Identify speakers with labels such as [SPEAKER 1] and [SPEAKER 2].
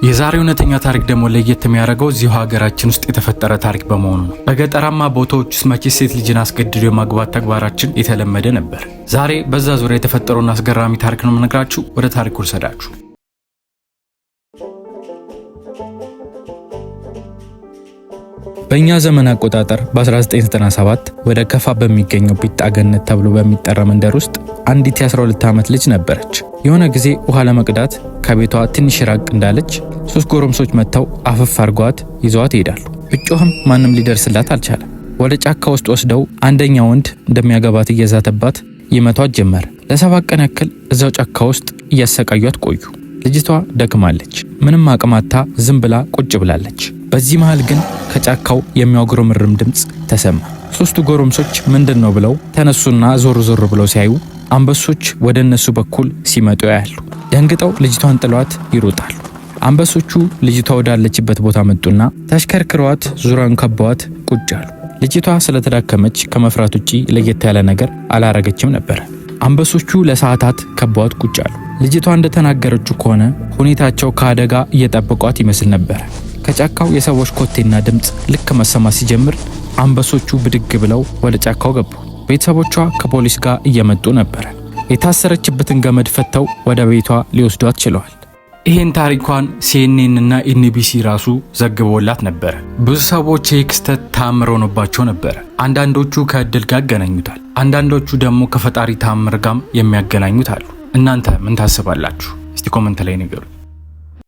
[SPEAKER 1] የዛሬው እውነተኛ ታሪክ ደግሞ ለየት የሚያደርገው እዚሁ ሀገራችን ውስጥ የተፈጠረ ታሪክ በመሆኑ ነው። በገጠራማ ቦታዎች ውስጥ መቼ ሴት ልጅን አስገድዶ የማግባት ተግባራችን የተለመደ ነበር። ዛሬ በዛ ዙሪያ የተፈጠረውን አስገራሚ ታሪክ ነው የምነግራችሁ። ወደ ታሪኩ ልሰዳችሁ። በእኛ ዘመን አቆጣጠር በ1997 ወደ ከፋ በሚገኘው ቢጣ ገነት ተብሎ በሚጠራ መንደር ውስጥ አንዲት የ12 ዓመት ልጅ ነበረች። የሆነ ጊዜ ውሃ ለመቅዳት ከቤቷ ትንሽ ራቅ እንዳለች 3 ጎረምሶች መጥተው አፈፍ አርጓት ይዘዋት ይሄዳሉ። ብጮህም ማንም ሊደርስላት አልቻለም። ወደ ጫካ ውስጥ ወስደው አንደኛ ወንድ እንደሚያገባት እየዛተባት ይመቷት ጀመር። ለ7 ቀን ያክል እዛው ጫካ ውስጥ እያሰቃዩት ቆዩ። ልጅቷ ደክማለች። ምንም አቅማታ ዝም ብላ ቁጭ ብላለች። በዚህ መሃል ግን ከጫካው የሚያጉረመርም ድምጽ ተሰማ። 3ቱ ጎረምሶች ምንድነው ብለው ተነሱና ዞር ዞር ብለው ሲያዩ አንበሶች ወደ እነሱ በኩል ሲመጡ ያያሉ። ደንግጠው ልጅቷን ጥሏት ይሮጣሉ። አንበሶቹ ልጅቷ ወዳለችበት ቦታ መጡና ተሽከርክሯት ዙሪያውን ከበዋት ቁጭ አሉ። ልጅቷ ስለተዳከመች ከመፍራት ውጪ ለየት ያለ ነገር አላረገችም ነበር። አንበሶቹ ለሰዓታት ከበዋት ቁጭ አሉ። ልጅቷ እንደተናገረችው ከሆነ ሁኔታቸው ከአደጋ እየጠበቋት ይመስል ነበር። ከጫካው የሰዎች ኮቴና ድምጽ ልክ መሰማት ሲጀምር አንበሶቹ ብድግ ብለው ወደ ጫካው ገቡ። ቤተሰቦቿ ከፖሊስ ጋር እየመጡ ነበር። የታሰረችበትን ገመድ ፈተው ወደ ቤቷ ሊወስዷት ችለዋል። ይሄን ታሪኳን CNN እና NBC ራሱ ዘግቦላት ነበር። ብዙ ሰዎች ይህ ክስተት ተአምር ሆኖባቸው ነበር። አንዳንዶቹ ከእድል ጋር ያገናኙታል፣ አንዳንዶቹ ደግሞ ከፈጣሪ ተአምር ጋር የሚያገናኙት አሉ። እናንተ ምን ታስባላችሁ? እስቲ ኮሜንት ላይ ንገሩ።